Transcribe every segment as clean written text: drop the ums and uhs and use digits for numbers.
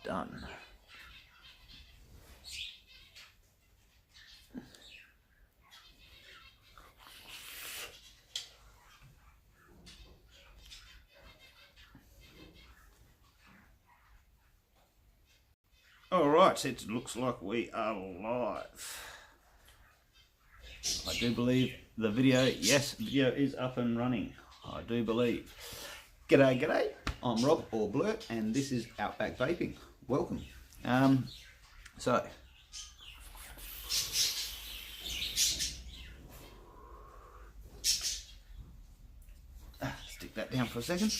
done. Alright, it looks like we are live. I do believe the video, yes, video is up and running. I do believe. G'day, g'day. I'm Rob, or Blurt, and this is Outback Vaping. Welcome. Stick that down for a second.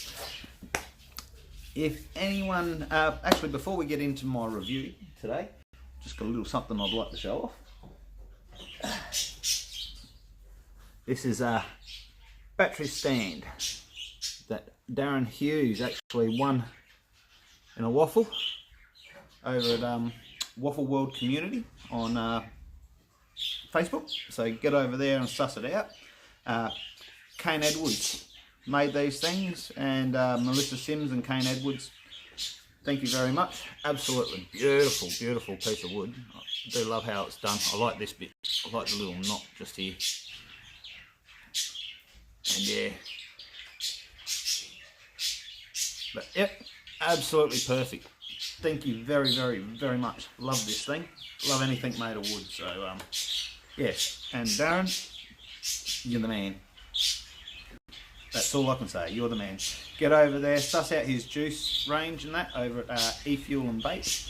If anyone, actually before we get into my review today, just got a little something I'd like to show off. This is a battery stand that Darren Hughes actually won in a waffle over at Waffle World Community on Facebook. So get over there and suss it out. Kane Edwards made these things, and Melissa Sims and Kane Edwards, thank you very much. Absolutely beautiful, beautiful piece of wood. I do love how it's done. I like this bit. I like the little knot just here. And yeah. But yep, absolutely perfect. Thank you very, very, very much. Love this thing. Love anything made of wood. So yes, and Darren, you're the man. That's all I can say. You're the man. Get over there, suss out his juice range and that over at E-Fuel and Vape.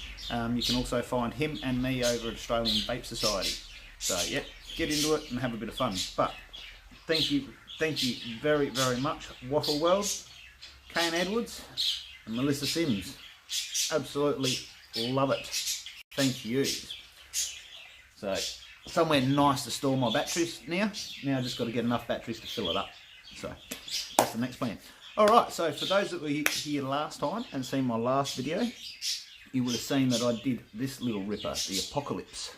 You can also find him and me over at Australian Vape Society. So yeah, get into it and have a bit of fun. But thank you very, very much, Waffle World, Kane Edwards, and Melissa Sims. Absolutely love it. Thank you. So somewhere nice to store my batteries now. Now I just got to get enough batteries to fill it up. So that's the next plan. Alright, so for those that were here last time and seen my last video, you would have seen that I did this little ripper, the Apocalypse,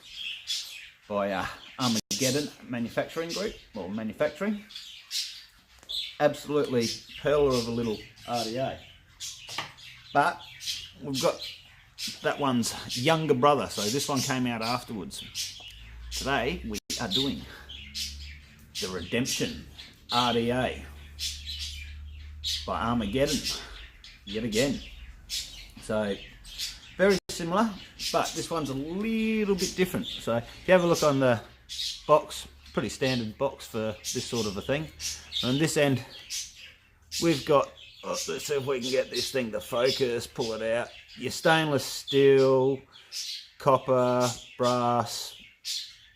by Armageddon Manufacturing Group, or Manufacturing. Absolutely pearler of a little RDA. But we've got that one's younger brother, so this one came out afterwards. Today we are doing the Redemption RDA by Armageddon, yet again. So very similar, but this one's a little bit different. So if you have a look on the box, pretty standard box for this sort of a thing. And on this end we've got, let's see if we can get this thing to focus, pull it out, your stainless steel, copper, brass,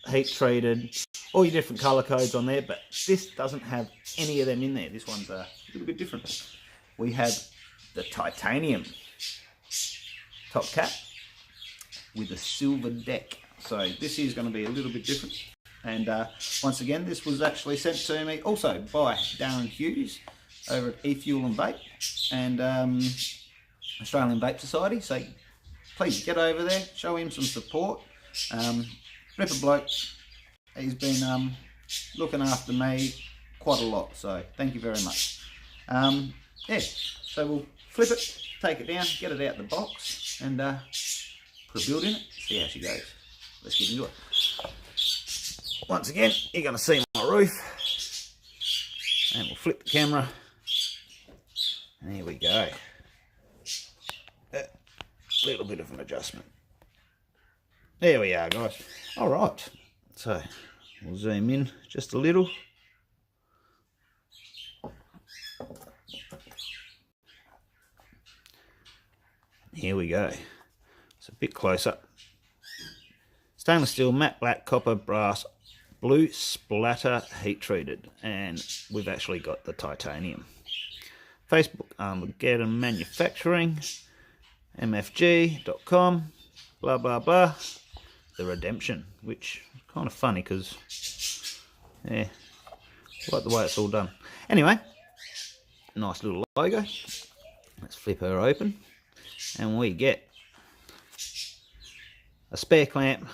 heat treated, all your different colour codes on there, but this doesn't have any of them in there. This one's a little bit different. We have the titanium top cap with a silver deck. So this is going to be a little bit different. And once again, this was actually sent to me also by Darren Hughes over at E-Fuel and Vape and Australian Vape Society. So please get over there, show him some support. Ripper bloke. He's been looking after me quite a lot, so thank you very much. Yeah, so we'll flip it, take it down, get it out the box, and put a build in it, see how she goes. Let's get into it. Once again, you're going to see my roof, and we'll flip the camera, and here we go. A little bit of an adjustment. There we are, guys. All right, so we'll zoom in just a little. Here we go. It's a bit closer. Stainless steel, matte black, copper, brass, blue splatter, heat treated, and we've actually got the titanium. Facebook, Armageddon Manufacturing, mfg.com, blah blah blah. The Redemption, which is kind of funny because, yeah, I like the way it's all done. Anyway, nice little logo. Let's flip her open, and we get a spare clamp,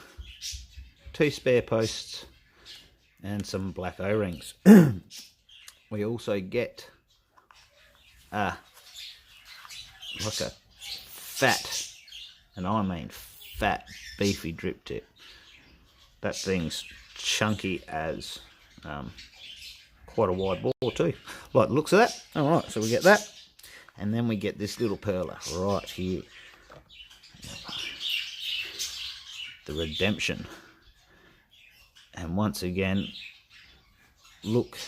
2 spare posts, and some black O-rings. We also get like a fat and I mean fat, beefy drip tip. That thing's chunky as quite a wide bore too. Like the looks of that. Alright, so we get that. And then we get this little perler right here. The Redemption. And once again, look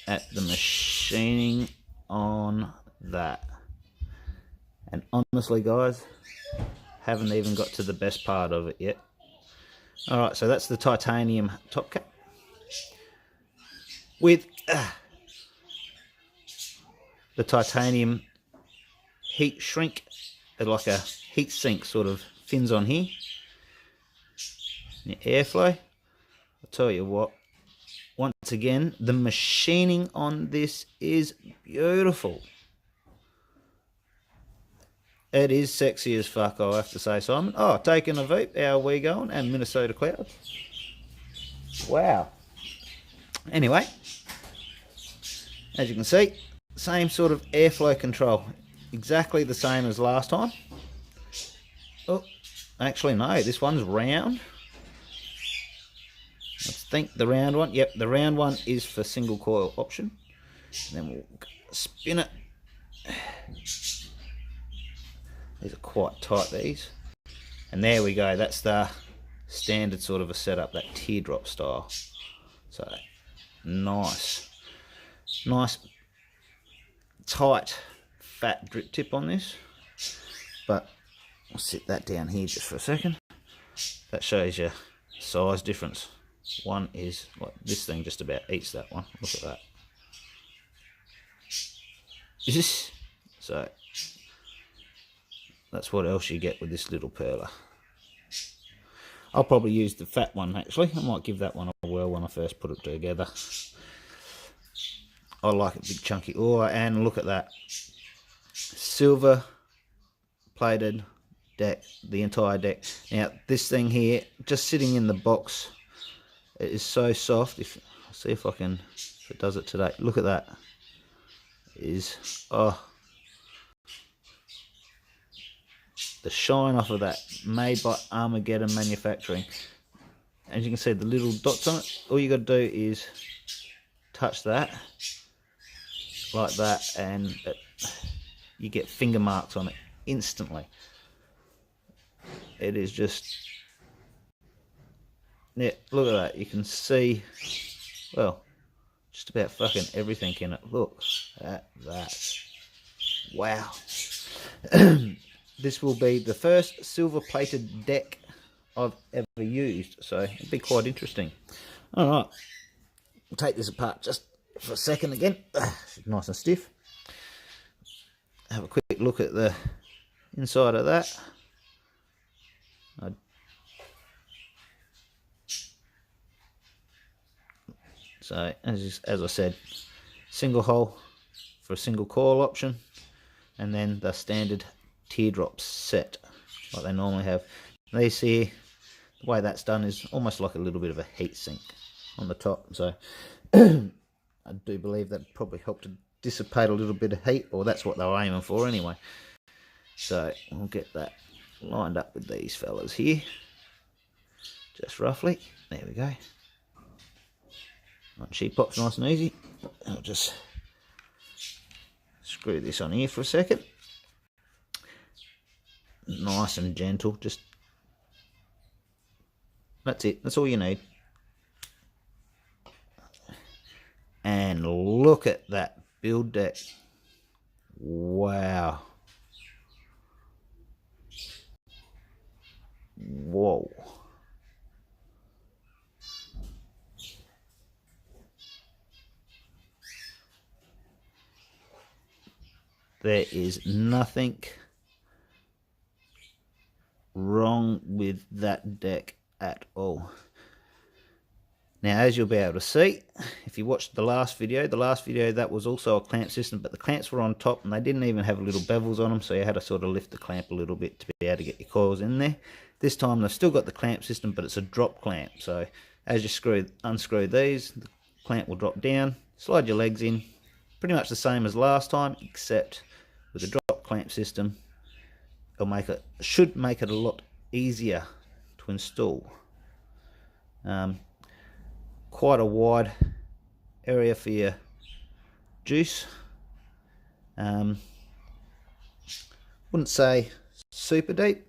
at the machining on that. And honestly guys, haven't even got to the best part of it yet. Alright, so that's the titanium top cap with the titanium heat shrink, like a heat sink sort of fins on here. And the airflow, I'll tell you what, once again, the machining on this is beautiful. It is sexy as fuck, I have to say, Simon. Oh, taking a vape, how are we going? And Minnesota Clouds. Wow. Anyway, as you can see, same sort of airflow control. Exactly the same as last time. Oh, actually no, this one's round. Let's think the round one. Yep, the round one is for single coil option. And then we'll spin it. These are quite tight, these. And there we go, that's the standard sort of a setup, that teardrop style. So, nice tight fat drip tip on this. But I'll sit that down here just for a second. That shows you size difference. One is, like, this thing just about eats that one. Look at that. So that's what else you get with this little perler. I'll probably use the fat one actually. I might give that one a whirl when I first put it together. I like it big chunky. Oh, and look at that. Silver plated deck, the entire deck. Now this thing here, just sitting in the box, it is so soft. I'll see if it does it today. Look at that. It is, oh, the shine off of that, made by Armageddon Manufacturing. As you can see, the little dots on it, all you got to do is touch that like that, and you get finger marks on it instantly. It is just, yeah, look at that. You can see, well, just about fucking everything in it. Look at that. Wow. This will be the first silver plated deck I've ever used, so it'll be quite interesting. Alright, we'll take this apart just for a second again. Nice and stiff. Have a quick look at the inside of that. So as I said, single hole for a single coil option, and then the standard teardrop set like they normally have. These here, the way that's done is almost like a little bit of a heat sink on the top, so I do believe that probably helped to dissipate a little bit of heat, or that's what they were aiming for anyway. So we'll get that lined up with these fellas here, just roughly. There we go. She pops nice and easy. I'll just screw this on here for a second. Nice and gentle, just, that's it, that's all you need. And look at that build deck. Wow. Whoa. There is nothing wrong with that deck at all. Now, as you'll be able to see, if you watched the last video, that was also a clamp system, but the clamps were on top and they didn't even have little bevels on them, so you had to sort of lift the clamp a little bit to be able to get your coils in there. This time they've still got the clamp system, but it's a drop clamp, so as you unscrew these, the clamp will drop down, slide your legs in, pretty much the same as last time, except with the drop clamp system, should make it a lot easier to install. Quite a wide area for your juice. Wouldn't say super deep.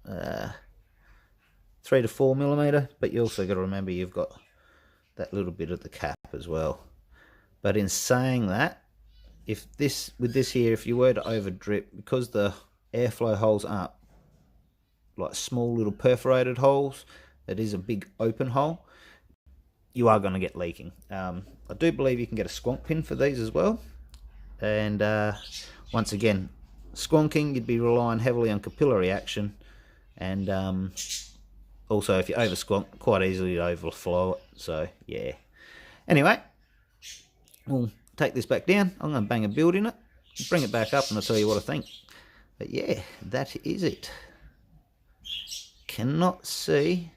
3 to 4 millimeter, but you also got to remember you've got that little bit of the cap as well. But in saying that, with this here, if you were to over drip, because the airflow holes aren't like small little perforated holes, it is a big open hole, you are going to get leaking. I do believe you can get a squonk pin for these as well. And once again, squonking, you'd be relying heavily on capillary action, and also if you over squonk, quite easily overflow it. So yeah. Anyway, we'll take this back down. I'm going to bang a build in it, bring it back up, and I'll tell you what I think. But yeah, that is it. Cannot see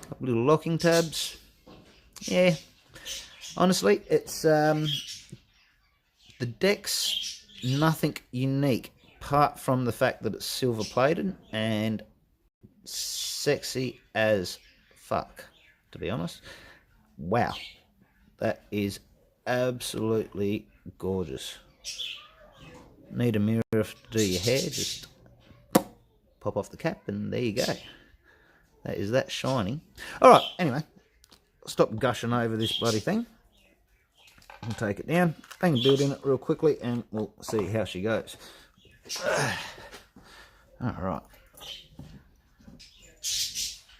a couple little locking tabs. Yeah, honestly, it's the deck's nothing unique apart from the fact that it's silver plated and sexy as fuck, to be honest. Wow, that is absolutely gorgeous. Need a mirror to do your hair, just pop off the cap and there you go. That is that shiny. Alright, anyway, stop gushing over this bloody thing. We'll take it down, bang a build in it real quickly, and we'll see how she goes. Alright.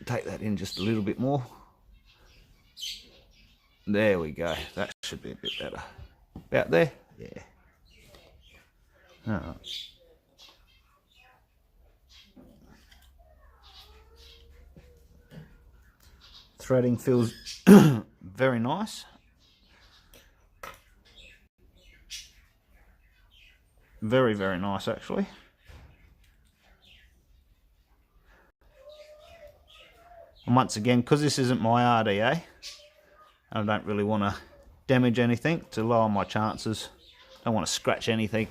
Take that in just a little bit more. There we go. That should be a bit better. About there? Yeah. Alright. Threading feels very nice. Very, very nice actually. And once again, because this isn't my RDA, I don't really want to damage anything to lower my chances. Don't want to scratch anything.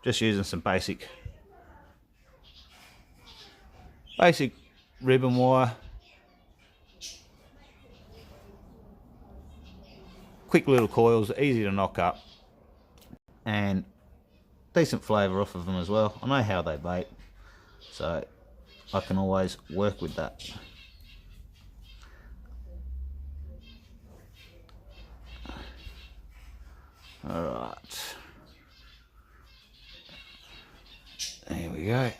Just using some basic ribbon wire. Quick little coils, easy to knock up, and decent flavour off of them as well. I know how they vape, so I can always work with that. Alright, there we go.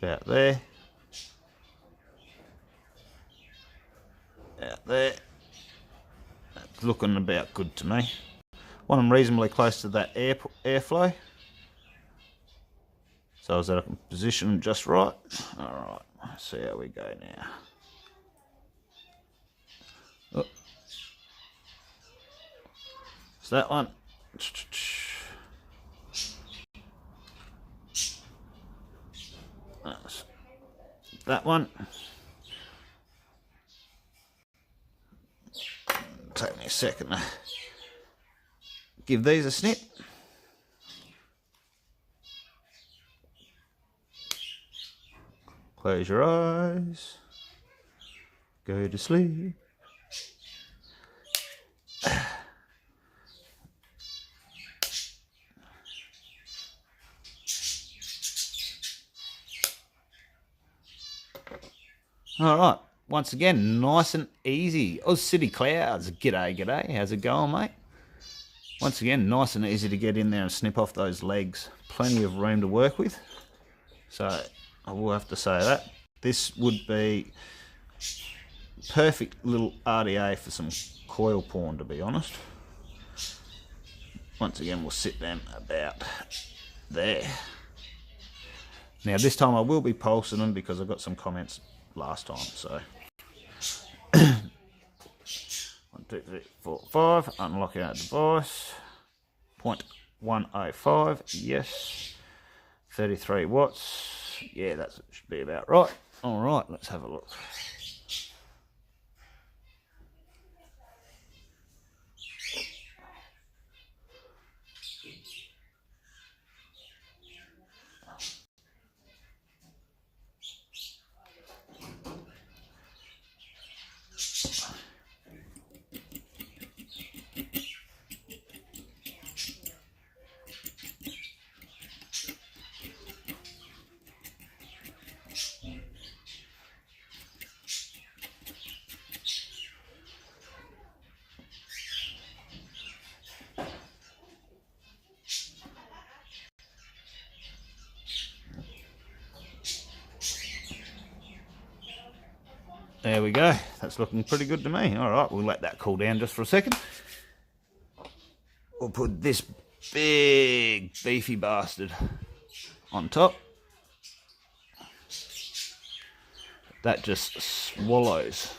About there. Out there. That's looking about good to me. Want them reasonably close to that airflow, so that I can position them just right. Alright, let's see how we go now. Oh. It's that one. That's that one. Take me a second to give these a snip. Close your eyes. Go to sleep. Alright, once again, nice and easy. Oz City Clouds, g'day, g'day. How's it going, mate? Once again, nice and easy to get in there and snip off those legs. Plenty of room to work with. So, I will have to say that. This would be perfect little RDA for some coil porn, to be honest. Once again, we'll sit them about there. Now, this time I will be pulsing them because I got some comments last time, so 1, 2, 3, 4, 5. Unlock our device. 0.105. Yes. 33 watts. Yeah, that should be about right. All right, let's have a look. There we go. That's looking pretty good to me. All right, we'll let that cool down just for a second. We'll put this big beefy bastard on top. That just swallows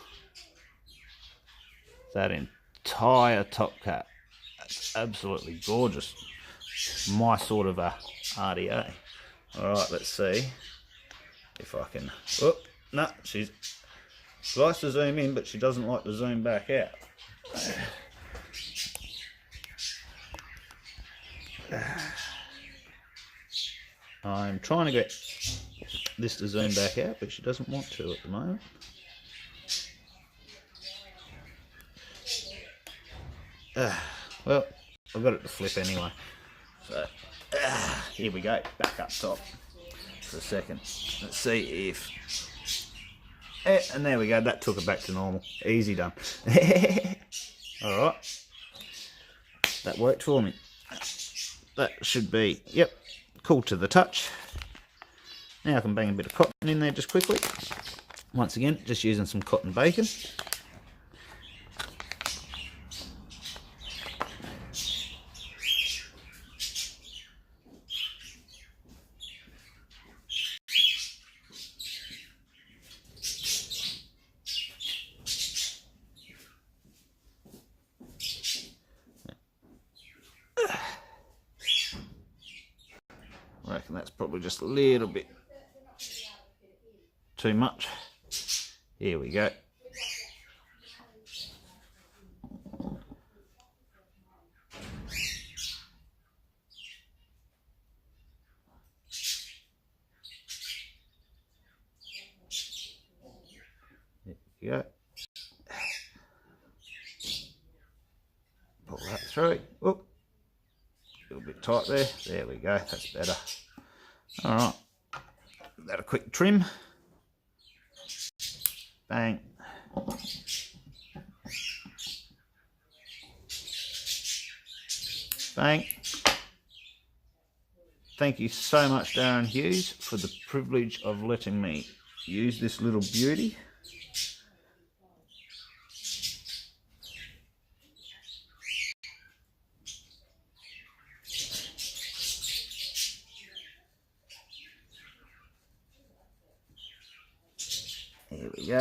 that entire top cap. That's absolutely gorgeous. My sort of a RDA. All right, let's see if I can. Oh, no, she likes to zoom in, but she doesn't like to zoom back out. I'm trying to get this to zoom back out, but she doesn't want to at the moment. Well, I've got it to flip anyway. So, here we go, back up top for a second. Let's see if... and there we go, that took it back to normal. Easy done. Alright, that worked for me. That should be, yep, cool to the touch. Now I can bang a bit of cotton in there just quickly. Once again, just using some cotton bacon. I reckon that's probably just a little bit too much. Here we go. There we go. Pull that through. Oop. A little bit tight there. There we go. That's better. All right. Give that a quick trim. Bang. Bang. Thank you so much, Darren Hughes, for the privilege of letting me use this little beauty. Here we go.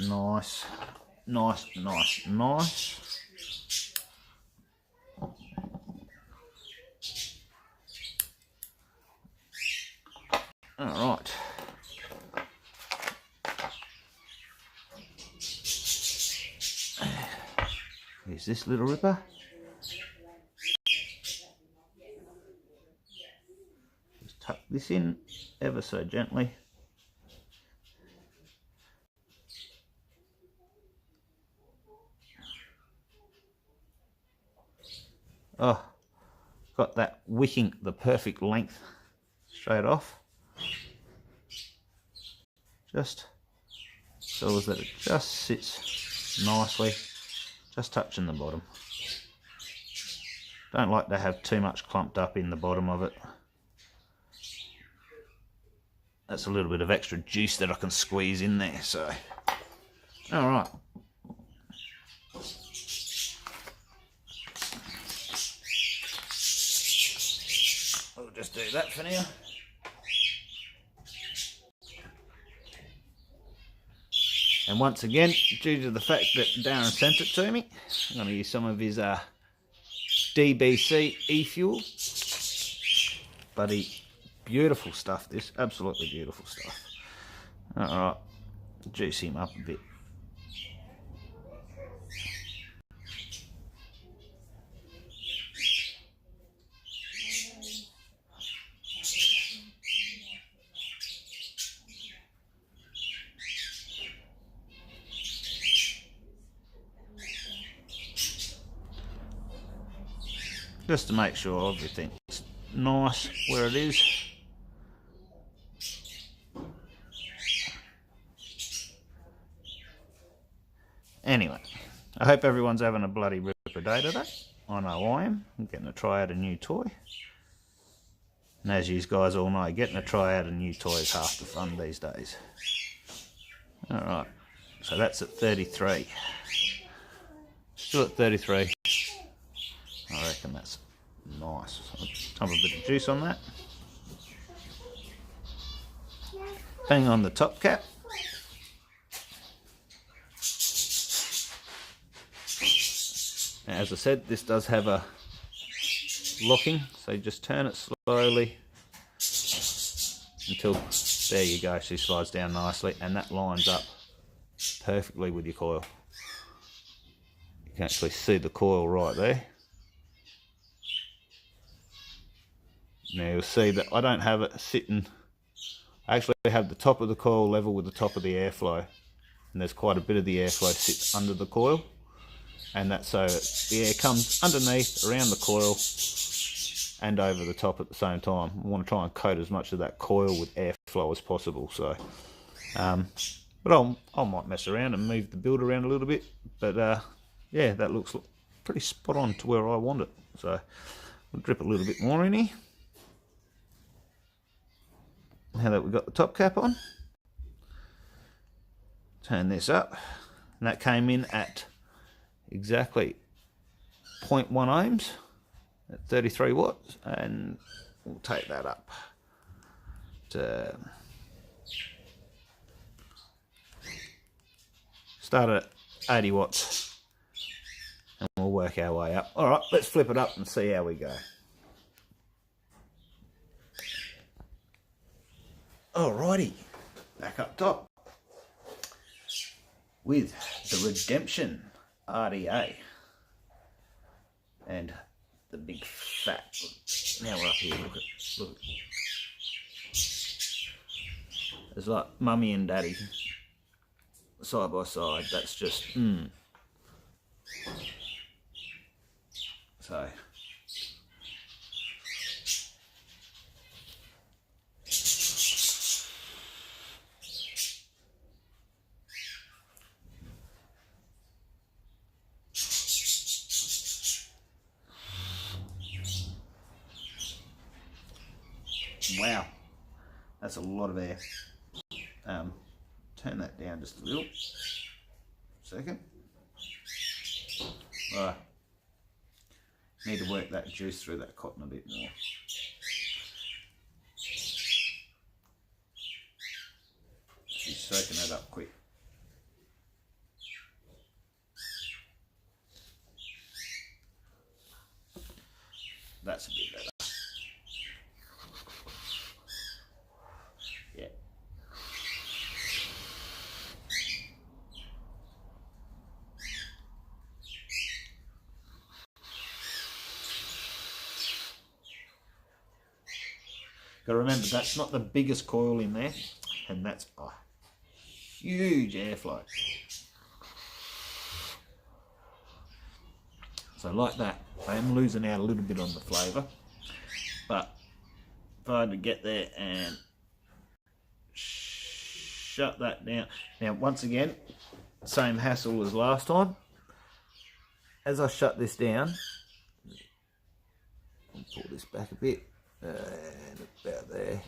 Nice, nice, nice, nice. All right. Here's this little ripper. Just tuck this in ever so gently. Oh, got that wicking the perfect length straight off. Just so that it just sits nicely, just touching the bottom. Don't like to have too much clumped up in the bottom of it. That's a little bit of extra juice that I can squeeze in there, so. All right. We'll just do that for now. And once again, due to the fact that Darren sent it to me, I'm going to use some of his DBC e-fuel. Bloody beautiful stuff, this. Absolutely beautiful stuff. Alright, juice him up a bit. Just to make sure everything's nice where it is. Anyway, I hope everyone's having a bloody ripper day today. I know I am. I'm getting to try out a new toy. And as you guys all know, getting to try out a new toy is half the fun these days. Alright, so that's at 33. Still at 33. I reckon that's nice. I'll have a bit of juice on that. Bang on the top cap. Now, as I said, this does have a locking, so you just turn it slowly until, there you go, she slides down nicely, and that lines up perfectly with your coil. You can actually see the coil right there. Now you'll see that I don't have it sitting, I actually have the top of the coil level with the top of the airflow, and there's quite a bit of the airflow sits under the coil, and that's so the air comes underneath, around the coil, and over the top at the same time. I want to try and coat as much of that coil with airflow as possible. So, but I might mess around and move the build around a little bit. But yeah, that looks pretty spot on to where I want it. So we'll drip a little bit more in here. Now that we've got the top cap on, turn this up, and that came in at exactly 0.1 ohms at 33 watts, and we'll take that up to start at 80 watts, and we'll work our way up. All right, let's flip it up and see how we go. Alrighty, back up top with the Redemption RDA and the big fat. Now we're up here. Look. It's like mummy and daddy side by side. That's just So wow, that's a lot of air. Turn that down just a little. Second. Right. Need to work that juice through that cotton a bit more. She's soaking it up quick. That's a bit better. Yeah. Got to remember, that's not the biggest coil in there, and that's a huge airflow. So like that, I am losing out a little bit on the flavour, but if I had to get there and shut that down. Now once again, same hassle as last time. As I shut this down, I'll pull this back a bit, and about there.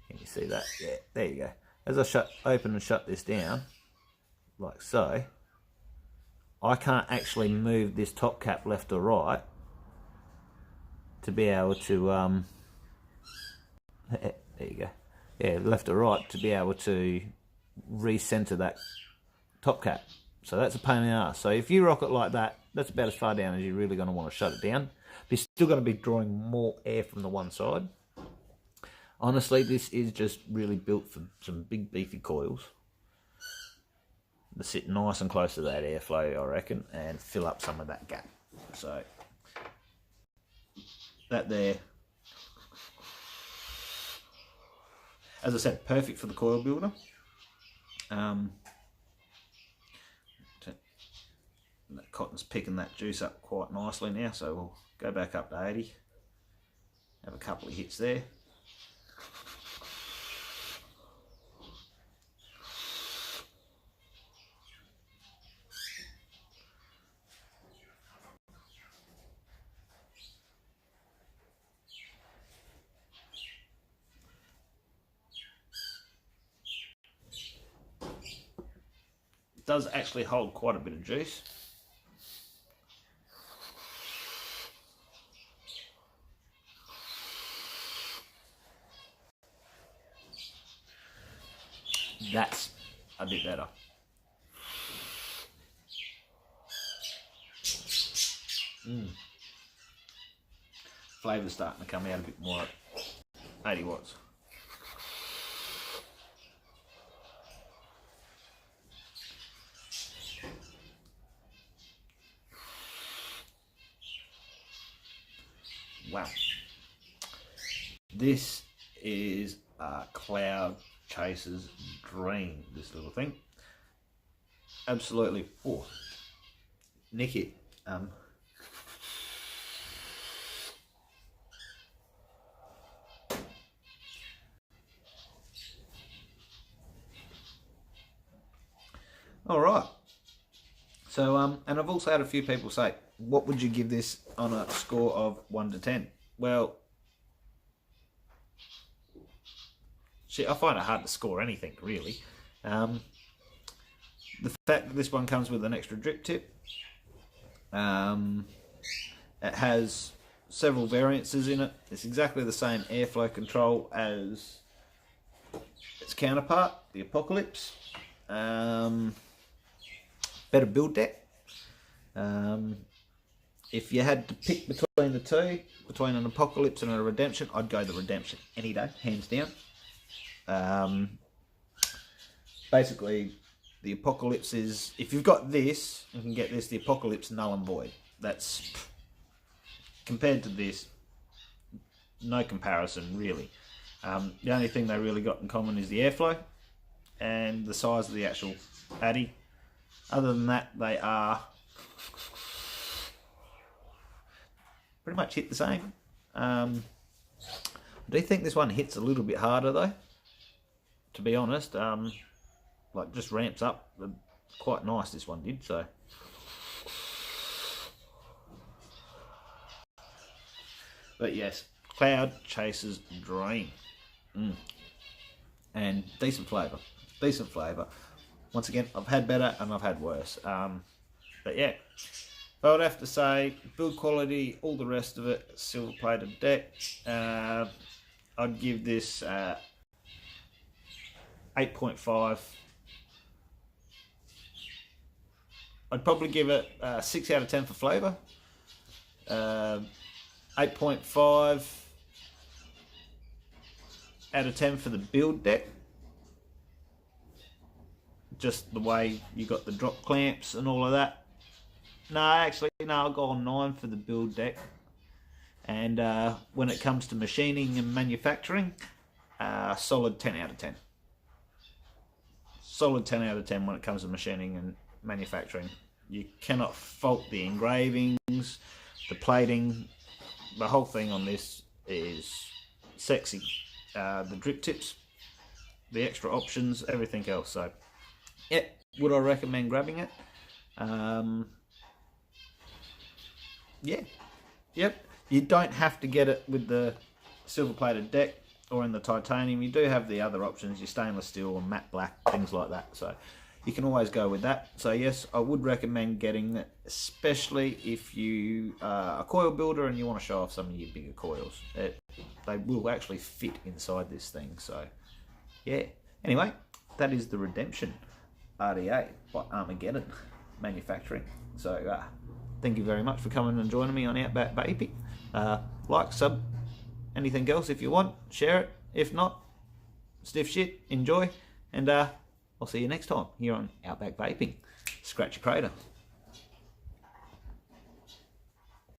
Can you see that? Yeah, there you go. As I open and shut this down, like so, I can't actually move this top cap left or right to be able to, there you go. Yeah, left or right to be able to recenter that top cap. So that's a pain in the ass. So if you rock it like that, that's about as far down as you're really going to want to shut it down. But you're still going to be drawing more air from the one side. Honestly, this is just really built for some big beefy coils. To sit nice and close to that airflow, I reckon, and fill up some of that gap. So that there, as I said, perfect for the coil builder. That cotton's picking that juice up quite nicely now, so we'll go back up to 80. Have a couple of hits there. does actually hold quite a bit of juice. That's a bit better. Flavour's starting to come out a bit more at 80 watts. Wow. This is a cloud chaser's dream, this little thing. Absolutely. Oh, nick it. All right. So, and I've also had a few people say, what would you give this on a score of 1 to 10? Well, I find it hard to score anything, really. The fact that this one comes with an extra drip tip, it has several variances in it. It's exactly the same airflow control as its counterpart, the Apocalypse. Better build deck. If you had to pick between the two, between an Apocalypse and a Redemption, I'd go the Redemption any day, hands down. Basically, the Apocalypse is, if you've got this, you can get this, the Apocalypse null and void. That's, compared to this, no comparison really. The only thing they really got in common is the airflow and the size of the actual addy. Other than that, they are pretty much hit the same. I do think this one hits a little bit harder though, to be honest. Like just ramps up quite nice, this one did, so. But yes, Cloud Chaser's dream. And decent flavour, decent flavour. Once again, I've had better and I've had worse. But yeah, I would have to say, build quality, all the rest of it, silver plated deck. I'd give this 8.5. I'd probably give it 6 out of 10 for flavour. 8.5 out of 10 for the build deck. Just the way you got the drop clamps and all of that. No, actually, no, I'll go on 9 for the build deck. And when it comes to machining and manufacturing, solid 10 out of 10. Solid 10 out of 10 when it comes to machining and manufacturing. You cannot fault the engravings, the plating. The whole thing on this is sexy. The drip tips, the extra options, everything else. So, yeah, would I recommend grabbing it? Yeah, yep. You don't have to get it with the silver plated deck or in the titanium. You do have the other options, your stainless steel or matte black, things like that. So you can always go with that. So yes, I would recommend getting it, especially if you are a coil builder and you want to show off some of your bigger coils. They will actually fit inside this thing. So yeah. Anyway, that is the Redemption RDA by Armageddon Manufacturing. So thank you very much for coming and joining me on Outback Vaping. Like, sub, anything else if you want, share it. If not, stiff shit, enjoy, and I'll see you next time here on Outback Vaping. Scratch your crater.